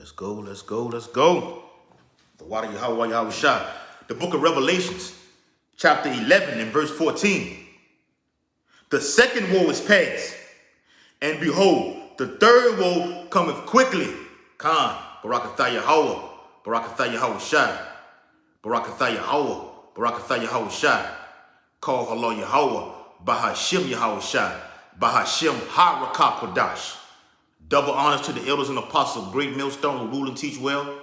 Let's go, let's go, let's go. The water Yahweh Shah. The book of Revelations, chapter 11 and verse 14. The second woe is past, and behold, the third woe cometh quickly. Khan, Barakatha Yahweh, Barakatha Yahweh Shah, Barakatha Yahweh, Barakatha Yahweh Shah. Call Allah Yahweh, Bahashim Yahweh Shah, Bahashim Harakah Kodash. Double honors to the elders and apostles of great millstone who rule and teach well.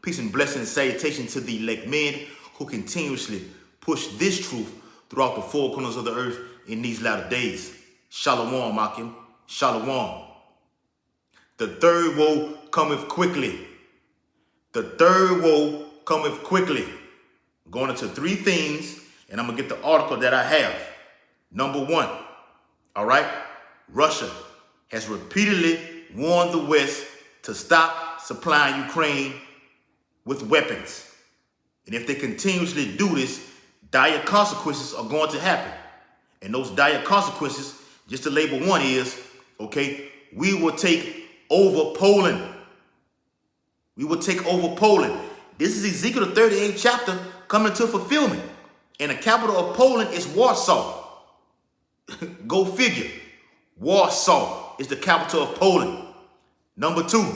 Peace and blessing and salutation to the elect men who continuously push this truth throughout the four corners of the earth in these latter days. Shalom, Akim. Shalom. The third woe cometh quickly. The third woe cometh quickly. I'm going into three things, and I'm going to get the article that I have. Number one, all right, Russia has repeatedly warned the West to stop supplying Ukraine with weapons. And if they continuously do this, dire consequences are going to happen. And those dire consequences, just to label one is, okay, we will take over Poland. We will take over Poland. This is Ezekiel the 38th chapter coming to fulfillment. And the capital of Poland is Warsaw. Go figure. Warsaw is the capital of Poland. Number two,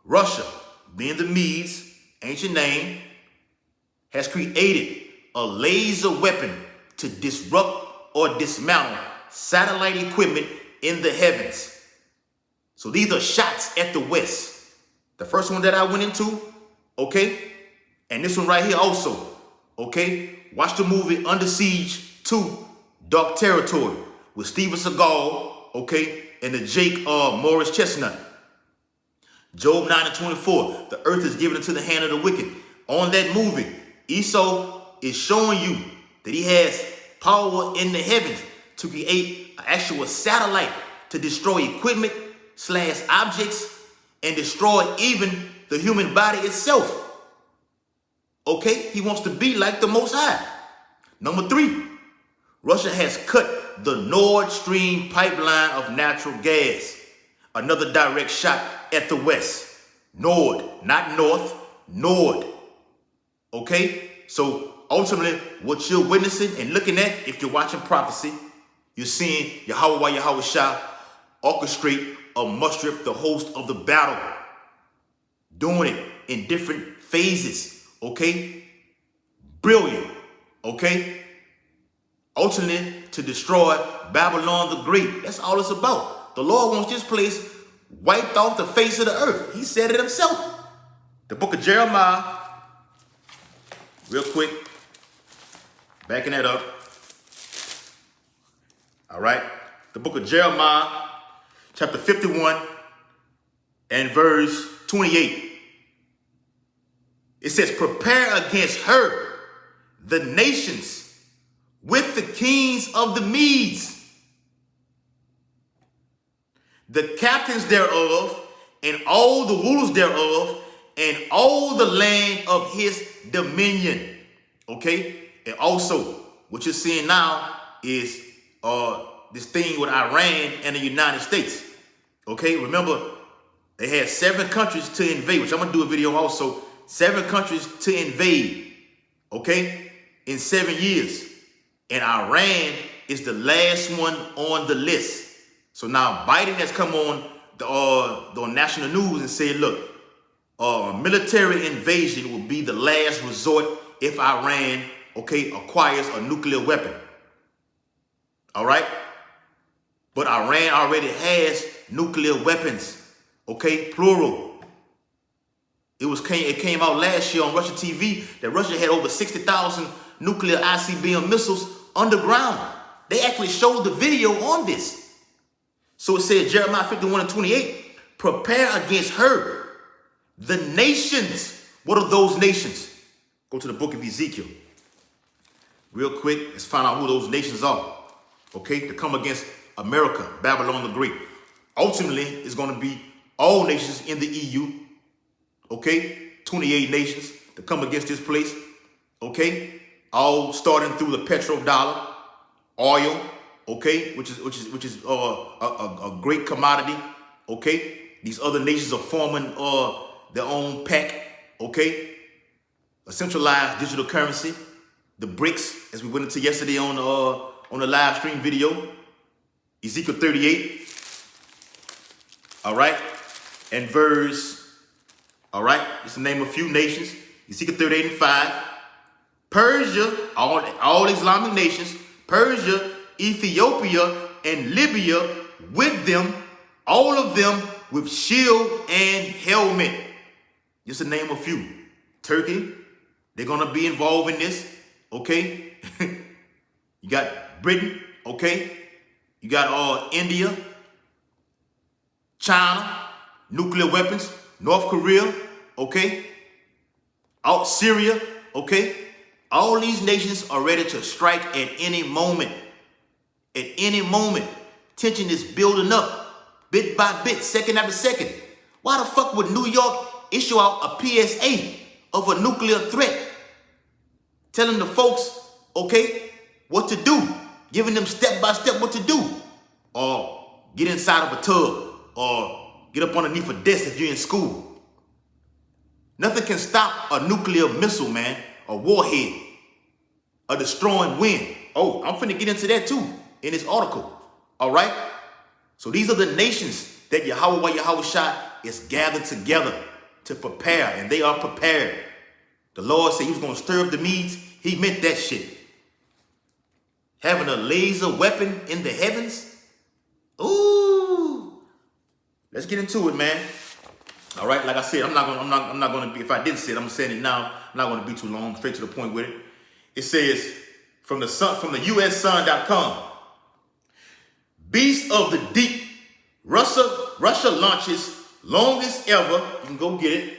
Russia, being the Medes, ancient name, has created a laser weapon to disrupt or dismantle satellite equipment in the heavens. So these are shots at the West. The first one that I went into, okay, and this one right here also, okay. Watch the movie Under Siege 2, Dark Territory with Steven Seagal, okay, and the Jake Morris Chestnut. Job 9 and 24, the earth is given into the hand of the wicked. On that movie, Esau is showing you that he has power in the heavens to create an actual satellite to destroy equipment / objects and destroy even the human body itself. Okay, he wants to be like the Most High. Number three, Russia has cut the Nord Stream pipeline of natural gas. Another direct shot at the West. Nord, not North, Nord. Okay, so ultimately what you're witnessing and looking at, if you're watching prophecy, you're seeing Yahweh Shah orchestrate or muster up the host of the battle, doing it in different phases. Okay, brilliant. Okay, ultimately to destroy Babylon the Great. That's all it's about. The Lord wants this place wiped off the face of the earth. He said it himself. The book of Jeremiah, real quick, backing that up. All right, the book of Jeremiah, chapter 51 and verse 28. It says, prepare against her the nations with the kings of the Medes, the captains thereof, and all the rulers thereof, and all the land of his dominion. Okay? And also, what you're seeing now is this thing with Iran and the United States. Okay? Remember, they had 7 countries to invade, which I'm going to do a video also. 7 countries to invade, okay, in 7 years. And Iran is the last one on the list. So now Biden has come on the national news and said, look, military invasion will be the last resort if Iran, okay, acquires a nuclear weapon. All right? But Iran already has nuclear weapons, okay, plural. It came out last year on Russian TV that Russia had over 60,000 nuclear ICBM missiles underground. They actually showed the video on this. So it said, Jeremiah 51 and 28, prepare against her the nations. What are those nations? Go to the book of Ezekiel. Real quick, let's find out who those nations are. Okay, to come against America, Babylon the Great. Ultimately, it's going to be all nations in the EU. Okay, 28 nations to come against this place. Okay, all starting through the petrodollar, oil. Okay, which is a great commodity. Okay, these other nations are forming their own pack, okay? A centralized digital currency, the BRICS, as we went into yesterday on the live stream video, Ezekiel 38, all right, and verse, all right, just to name a few nations, Ezekiel 38 and 5, Persia, all Islamic nations, Persia, Ethiopia, and Libya with them, all of them with shield and helmet. Just to name a few. Turkey, they're going to be involved in this, okay? You got Britain, okay? You got India, China, nuclear weapons, North Korea, okay? Out Syria, okay? All these nations are ready to strike at any moment. At any moment. Tension is building up, bit by bit, second after second. Why the fuck would New York issue out a PSA of a nuclear threat? Telling the folks, okay, what to do. Giving them step by step what to do. Or get inside of a tub. Or get up underneath a desk if you're in school. Nothing can stop a nuclear missile, man. A warhead. A destroying wind. Oh, I'm finna get into that too in this article. All right? So these are the nations that Yahweh Shah is gathered together to prepare, and they are prepared. The Lord said he was going to stir up the Medes. He meant that shit. Having a laser weapon in the heavens. Ooh. Let's get into it, man. All right, like I said, I'm not gonna be, if I didn't say it, I'm saying it now. I'm not gonna be too long, straight to the point with it. It says from the USSun.com. Beast of the Deep, Russia launches longest ever, you can go get it,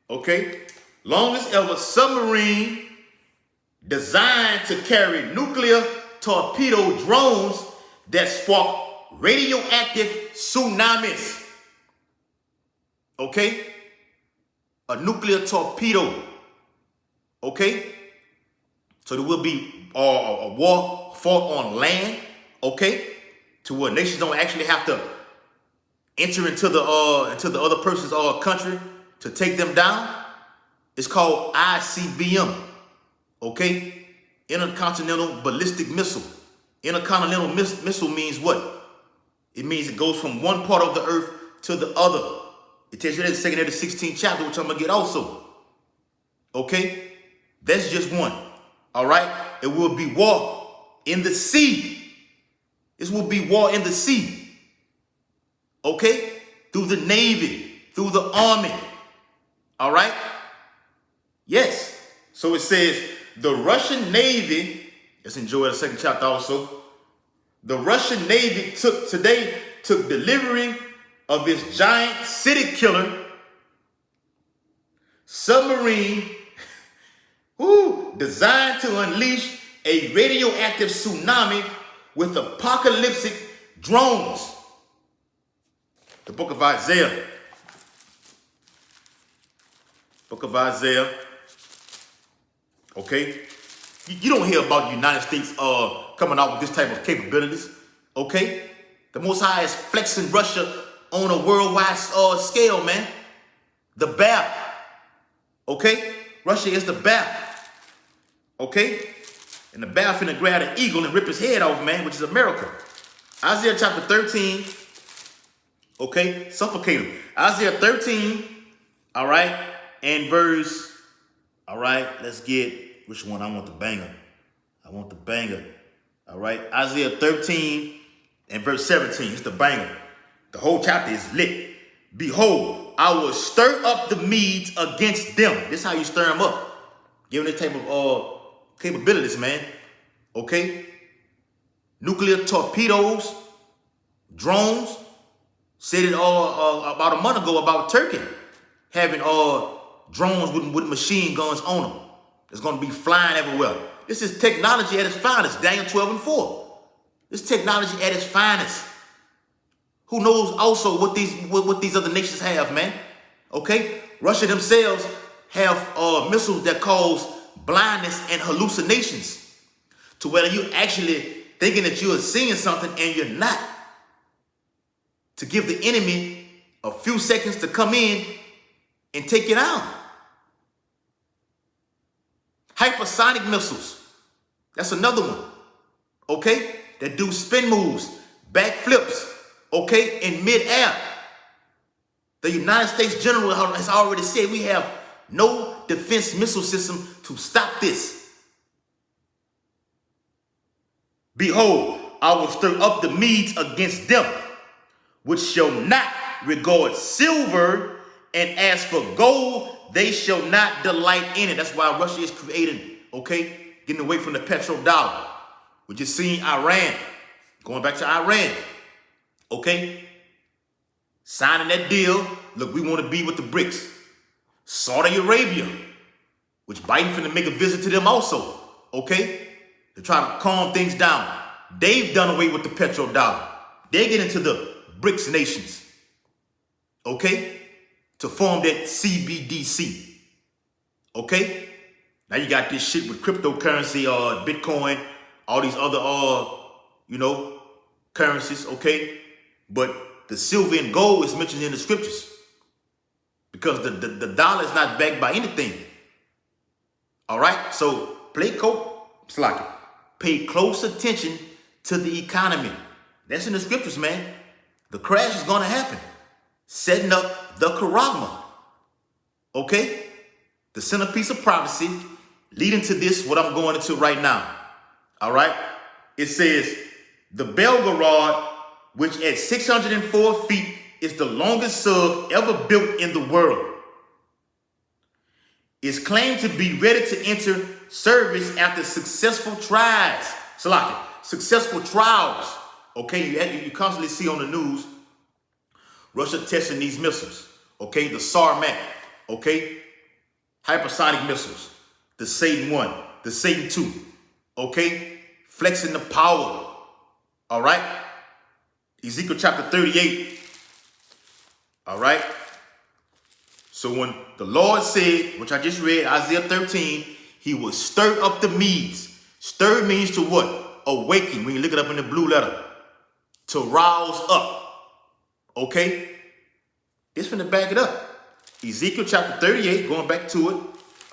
okay? Longest ever submarine designed to carry nuclear torpedo drones that spark radioactive tsunamis. Okay? A nuclear torpedo. Okay? So there will be a war fought on land, okay? To where nations don't actually have to enter into the other person's country to take them down. It's called ICBM, okay? Intercontinental Ballistic Missile. Intercontinental missile means what? It means it goes from one part of the earth to the other. It tells you that in the 2nd of the 16th chapter, which I'm going to get also. Okay? That's just one. All right? It will be war in the sea. This will be war in the sea. Okay? Through the Navy, through the Army. All right? Yes. So it says the Russian Navy, let's enjoy the 2nd chapter also. The Russian Navy took delivery of its giant city killer submarine designed to unleash a radioactive tsunami with apocalyptic drones. The book of Isaiah. Book of Isaiah. Okay? You don't hear about the United States coming out with this type of capabilities. Okay? The Most High is flexing Russia on a worldwide scale, man. The bear. Okay? Russia is the bear. Okay? And the bear finna grab an eagle and rip his head off, man, which is America. Isaiah chapter 13. Okay? Suffocate him. Isaiah 13. All right? And verse. All right? Let's get, which one? I want the banger. I want the banger. All right? Isaiah 13 and verse 17. It's the banger. The whole chapter is lit. Behold, I will stir up the Medes against them. This is how you stir them up. Give them this type of capabilities, man. Okay? Nuclear torpedoes, drones. Said it about a month ago about Turkey having drones with machine guns on them. It's going to be flying everywhere. This is technology at its finest. Daniel 12 and 4. This technology at its finest. Who knows also what these other nations have, man? Okay? Russia themselves have missiles that cause blindness and hallucinations. To where you actually thinking that you are seeing something and you're not. To give the enemy a few seconds to come in and take it down. Hypersonic missiles. That's another one. Okay? That do spin moves, backflips, okay, in midair. The United States general has already said we have no defense missile system to stop this. Behold, I will stir up the Medes against them, which shall not regard silver, and as for gold, they shall not delight in it. That's why Russia is creating, okay, getting away from the petrodollar. We just seen Iran, going back to Iran, okay, signing that deal. Look, we want to be with the BRICS. Saudi Arabia, which Biden finna make a visit to them also, okay, to try to calm things down. They've done away with the petrodollar. They get into the BRICS nations, okay, to form that CBDC, okay? Now you got this shit with cryptocurrency, Bitcoin, all these other, currencies, okay? But the silver and gold is mentioned in the scriptures because the dollar is not backed by anything. All right? So pay close attention to the economy. That's in the scriptures, man. The crash is going to happen. Setting up the charagma. Okay? The centerpiece of prophecy leading to this, what I'm going into right now. All right? It says, the Belgorod, which at 604 feet is the longest sub ever built in the world, is claimed to be ready to enter service after successful trials. Successful trials. Okay, you constantly see on the news Russia testing these missiles. Okay, the Sarmat. Okay, hypersonic missiles. The Satan 1, the Satan 2. Okay, flexing the power. All right, Ezekiel chapter 38. All right. So when the Lord said, which I just read, Isaiah 13, he will stir up the Medes. Stir means to what? Awaken. When you look it up in the blue letter. To rouse up. Okay? It's finna back it up. Ezekiel chapter 38, going back to it.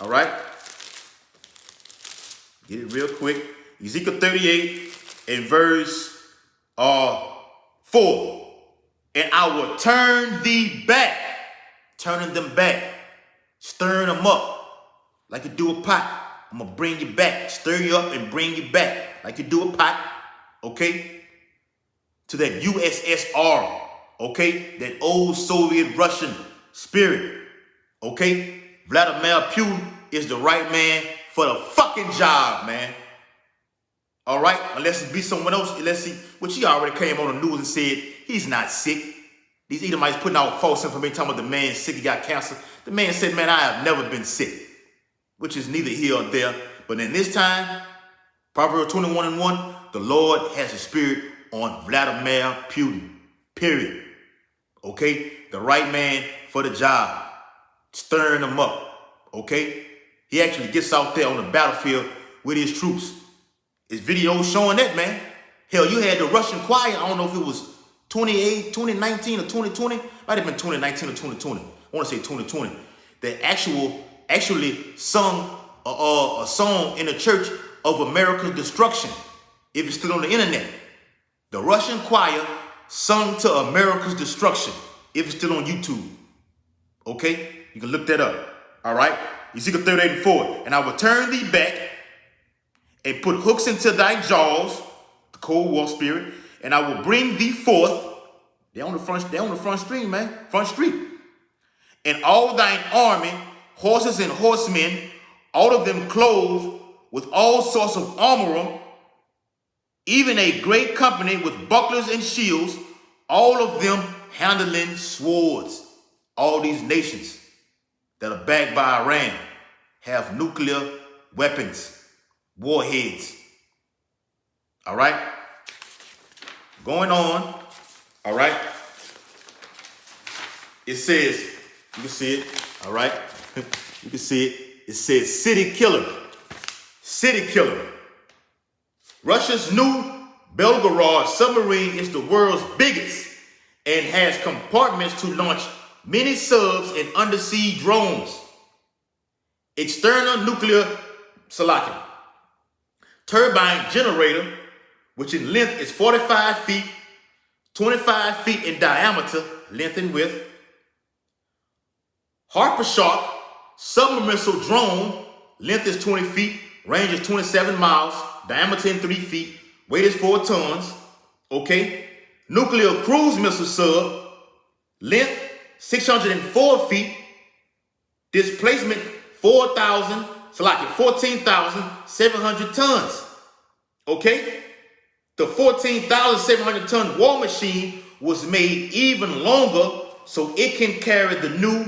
All right? Get it real quick. Ezekiel 38 and verse 4. And I will turn thee back. Turning them back. Stirring them up. Like you do a pot. I'm going to bring you back. Stir you up and bring you back. Like you do a pot. Okay? To that USSR. Okay? That old Soviet Russian spirit. Okay? Vladimir Putin is the right man for the fucking job, man. All right? Unless it be someone else. Unless he already came on the news and said he's not sick. These Edomites putting out false information talking about the man's sick, he got cancer. The man said, man, I have never been sick. Which is neither here or there. But in this time, Proverbs 21:1, the Lord has a spirit on Vladimir Putin. Period. Okay? The right man for the job. Stirring them up. Okay? He actually gets out there on the battlefield with his troops. His video showing that, man. Hell, you had the Russian choir. I don't know if it was 2019 or 2020. Might have been 2019 or 2020. I want to say 2020. That actually sung a song in the Church of America's Destruction. If it's still on the internet. The Russian choir sung to America's Destruction. If it's still on YouTube. Okay? You can look that up. All right? Ezekiel 38:4. And I will turn thee back and put hooks into thy jaws, the Cold War spirit, and I will bring thee forth. They're on the front street, man. Front street. And all thine army, horses and horsemen, all of them clothed with all sorts of armor, even a great company with bucklers and shields, all of them handling swords. All these nations that are backed by Iran have nuclear weapons, warheads. All right? Going on. All right? It says, you can see it. All right? You can see it. It says city killer. City killer. Russia's new Belgorod submarine is the world's biggest and has compartments to launch many subs and undersea drones. External nuclear turbine generator, which in length is 45 feet, 25 feet in diameter, length and width. Harper Shark submersible drone, length is 20 feet, range is 27 miles, diameter in 3 feet, weight is 4 tons. Okay. Nuclear cruise missile sub, length 604 feet, displacement 14,700 tons. Okay. The 14,700 ton war machine was made even longer so it can carry the new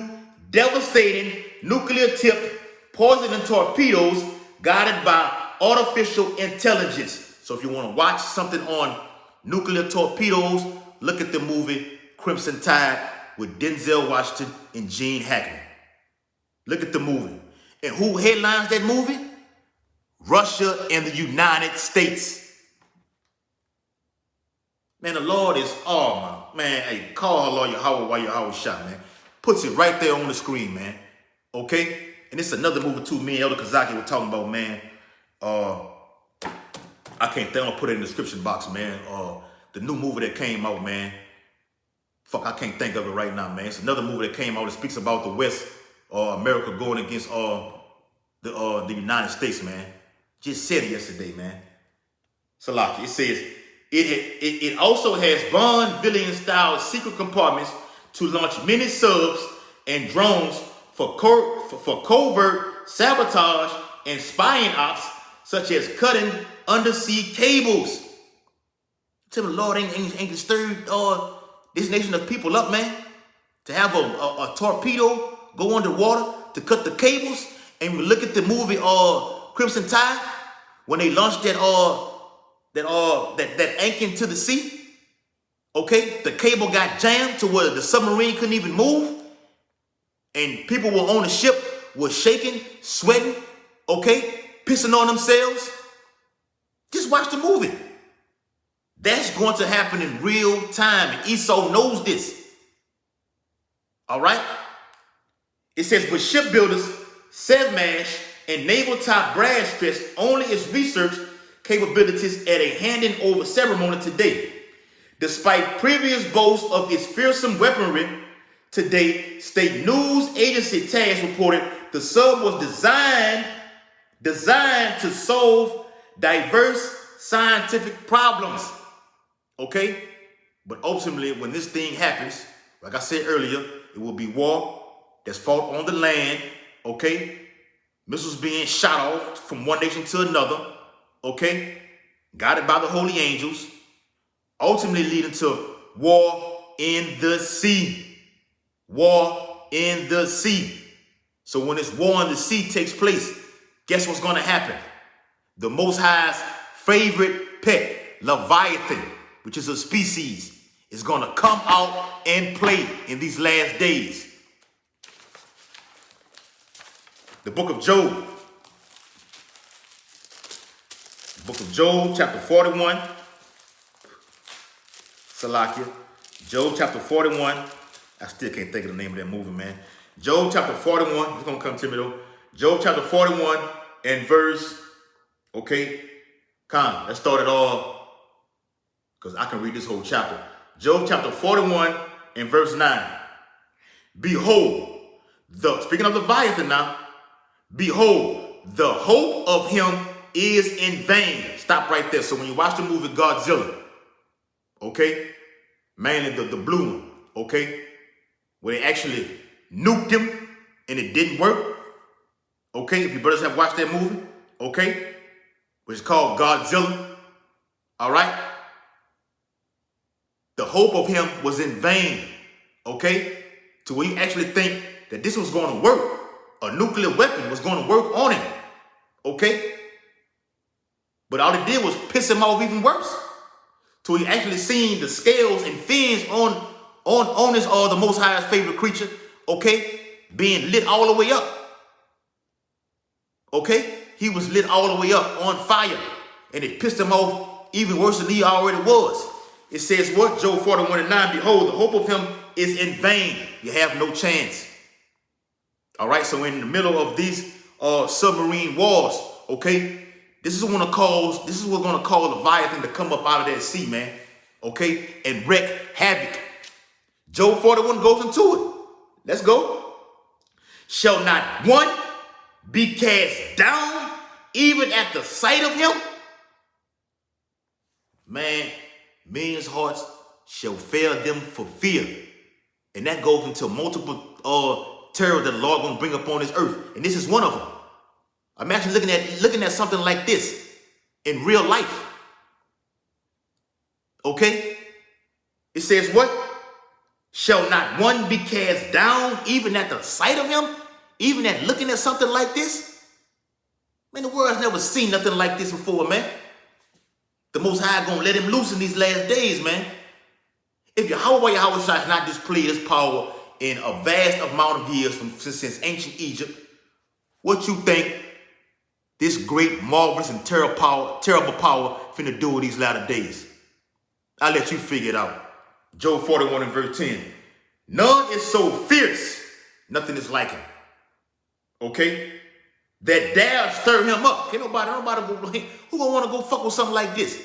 devastating nuclear-tipped poison torpedoes guided by artificial intelligence. So if you want to watch something on nuclear torpedoes, look at the movie Crimson Tide with Denzel Washington and Gene Hackman. Look at the movie. And who headlines that movie? Russia and the United States. Man, the Lord is, oh man, hey, call Allah Yahweh while Yahweh shot, man. Puts it right there on the screen, man. Okay? And it's another movie too, me and Elder Kazaki were talking about, man. I can't think, I'll put it in the description box, man. The new movie that came out, man. Fuck, I can't think of it right now, man. It's another movie that came out that speaks about the West, America going against the United States, man. Just said it yesterday, man. Salaki, it says, it also has Bond villain-style secret compartments to launch many subs and drones for covert sabotage and spying ops, such as cutting undersea cables. Tell me, Lord ain't disturbed this nation of people up, man. To have a torpedo go underwater to cut the cables. And we look at the movie Crimson Tide when they launched that anchor into the sea. Okay, the cable got jammed to where the submarine couldn't even move, and people were on the ship were shaking, sweating, okay, pissing on themselves. Just watch the movie. That's going to happen in real time, and Esau knows this. All right? It says, but shipbuilders, Sevmash, and naval top Brad stressed only its research capabilities at a handing over ceremony today. Despite previous boasts of its fearsome weaponry, today, state news agency TASS reported the sub was designed to solve diverse scientific problems. Okay? But ultimately, when this thing happens, like I said earlier, it will be war that's fought on the land, okay? Missiles being shot off from one nation to another, okay? Guided by the holy angels, ultimately leading to war in the sea. War in the sea. So when this war in the sea takes place, guess what's going to happen? The Most High's favorite pet, Leviathan, which is a species, is going to come out and play in these last days. The book of Job. The book of Job, chapter 41. Salakia. Job, chapter 41. I still can't think of the name of that movie, man. Job, chapter 41. It's going to come to me, though. Job, chapter 41 and verse, okay, let's start it all, because I can read this whole chapter. Job, chapter 41 and verse 9. Behold, speaking of Leviathan now, behold, the hope of him is in vain. Stop right there. So when you watch the movie Godzilla, okay, mainly the blue one, okay, where they actually nuked him and it didn't work, okay, if you brothers have watched that movie, okay, which is called Godzilla, all right, the hope of him was in vain, okay, to where you actually think that this was going to work. A nuclear weapon was going to work on him, okay? But all it did was piss him off even worse. So he actually seen the scales and fins on this the Most High's favorite creature, okay, being lit all the way up. Okay? He was lit all the way up on fire. And it pissed him off even worse than he already was. It says what? Job 41 and 9, behold, the hope of him is in vain. You have no chance. All right, so in the middle of these submarine wars, okay, this is what's gonna cause Leviathan to come up out of that sea, man, okay, and wreak havoc. Job 41 goes into it. Let's go. Shall not one be cast down even at the sight of him? Man, men's hearts shall fail them for fear. And that goes into multiple terror that the Lord gonna bring upon this earth. And this is one of them. Imagine looking at something like this in real life. Okay? It says what? Shall not one be cast down even at the sight of him? Even at looking at something like this? Man, the world's never seen nothing like this before, man. The Most High gonna let him loose in these last days, man. If Yahweh has not displayed his power in a vast amount of years since ancient Egypt, what you think this great, marvelous, and terrible power finna do in these latter days? I'll let you figure it out. Job 41 and verse 10. None is so fierce, nothing is like him. Okay? That dare stir him up. Can't nobody go, who gonna want to go fuck with something like this?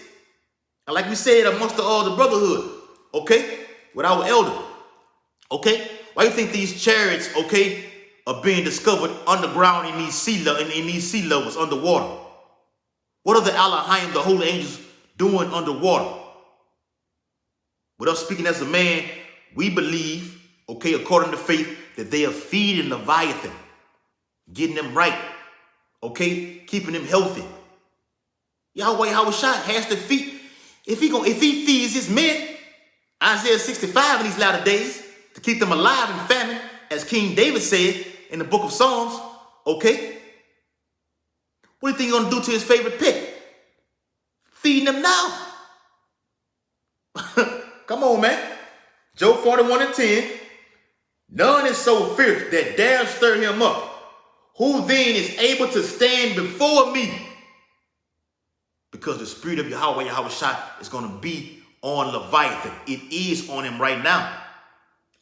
And like we said amongst the brotherhood, okay, with our elder, okay, why you think these chariots, okay, are being discovered underground in these sea levels underwater? What are the Elohim, the holy angels, doing underwater? Without speaking as a man, we believe, okay, according to faith, that they are feeding Leviathan, getting them right, okay, keeping them healthy. Yahweh has to feed. If he feeds his men, Isaiah 65 in these latter days, to keep them alive in famine, as King David said in the book of Psalms, okay, what do you think he's going to do to his favorite pet? Feeding them now. Come on, man. Job 41 and 10. None is so fierce that dare stir him up. Who then is able to stand before me? Because the spirit of Yahweh is going to be on Leviathan. It is on him right now.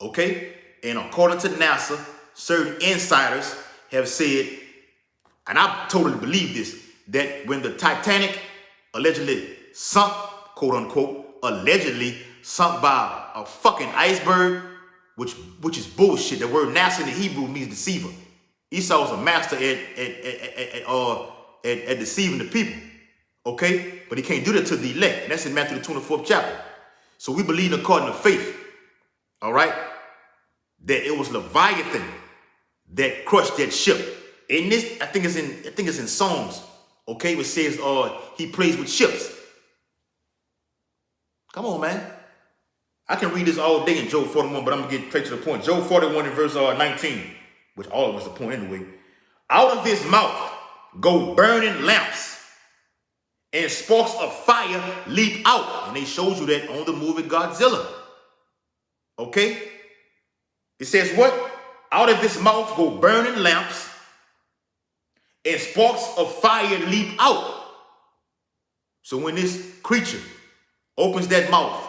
Okay? And according to NASA, certain insiders have said, and I totally believe this, that when the Titanic allegedly sunk, quote unquote, allegedly sunk by a fucking iceberg, which is bullshit. The word NASA in the Hebrew means deceiver. Esau was a master at deceiving the people. Okay? But he can't do that to the elect. And that's in Matthew the 24th chapter. So we believe according to faith, all right, that it was Leviathan that crushed that ship. In this, I think it's in Psalms, okay, which says he plays with ships. Come on, man. I can read this all day in Job 41, but I'm going to get straight to the point. Job 41 in verse 19, which all of us the point anyway. Out of his mouth go burning lamps, and sparks of fire leap out. And they showed you that on the movie Godzilla. Okay? It says what? Out of his mouth go burning lamps, and sparks of fire leap out. So when this creature opens that mouth,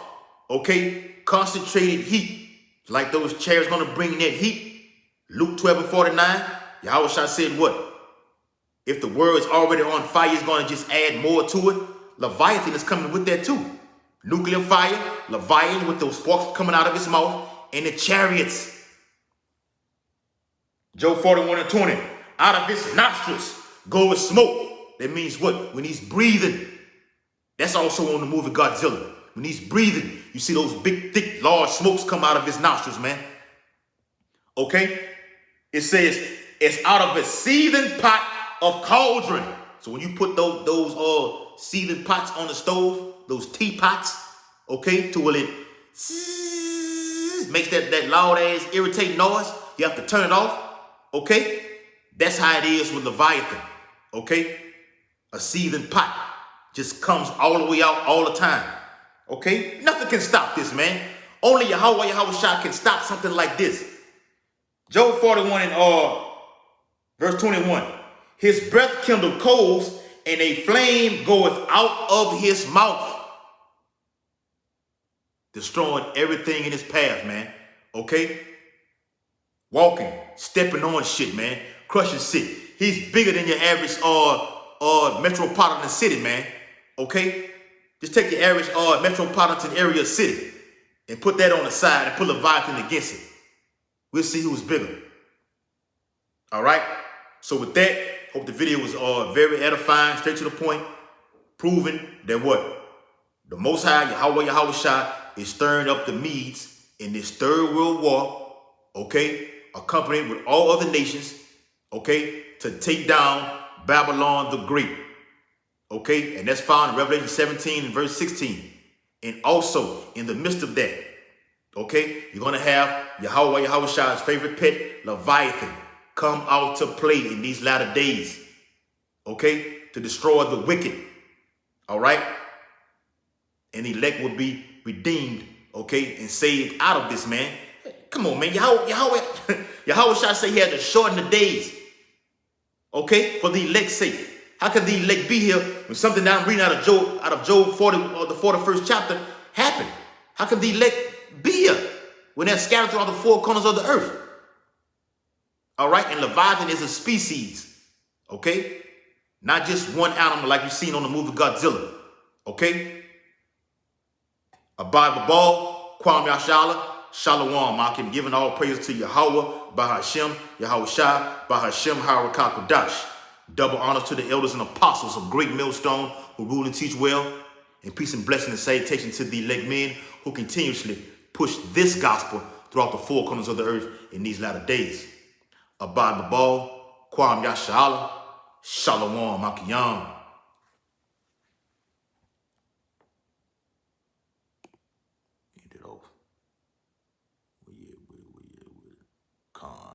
okay, concentrated heat, like those chairs going to bring that heat. Luke 12 and 49, Yahweh said what? If the word is already on fire, it's going to just add more to it. Leviathan is coming with that too. Nuclear fire, Leviathan with those sparks coming out of his mouth, and the chariots. Job 41 and 20, out of his nostrils goeth smoke. That means what? When he's breathing. That's also on the movie Godzilla. When he's breathing, you see those big, thick, large smokes come out of his nostrils, man. Okay? It says, it's out of a seething pot of cauldron. So when you put those seething pots on the stove, those teapots, okay, to where it makes that loud ass irritating noise, you have to turn it off, okay? That's how it is with Leviathan, okay? A seething pot just comes all the way out all the time, okay? Nothing can stop this, man. Only Yahweh can stop something like this. Job 41 and verse 21. His breath kindled coals, and a flame goeth out of his mouth. Destroying everything in his path, man. Okay? Walking, stepping on shit, man. Crushing shit. He's bigger than your average metropolitan city, man. Okay? Just take your average metropolitan area city and put that on the side and put Leviathan against it. We'll see who's bigger. All right? So with that, hope the video was very edifying, straight to the point, proving that what? The Most High, Yahweh Shah, is stirring up the Medes in this third world war, okay, accompanied with all other nations, okay, to take down Babylon the Great, okay, and that's found in Revelation 17 and verse 16. And also, in the midst of that, okay, you're going to have Yahweh Shah's favorite pet, Leviathan, come out to play in these latter days, okay, to destroy the wicked, all right? And the elect will be redeemed, okay, and saved out of this, man. Come on, man. Yahweh Shah say he had to shorten the days, okay, for the elect's sake. How can the elect be here when something that I'm reading out of Job 40, or the 41st chapter, happened? How can the elect be here when they're scattered throughout the four corners of the earth? All right, and Leviathan is a species, okay? Not just one animal like you've seen on the movie Godzilla, okay? Abide the ball, Kwam Yashala, Shalom. I can give all praise to Yahweh, Bahashem, Yahweh Shah, Bahashem, Harakah Kodash. Double honors to the elders and apostles of great millstone who rule and teach well. And peace and blessing and salutation to the elect men who continuously push this gospel throughout the four corners of the earth in these latter days. Abide the ball, Kwam Yashala, Shalom Akiyam.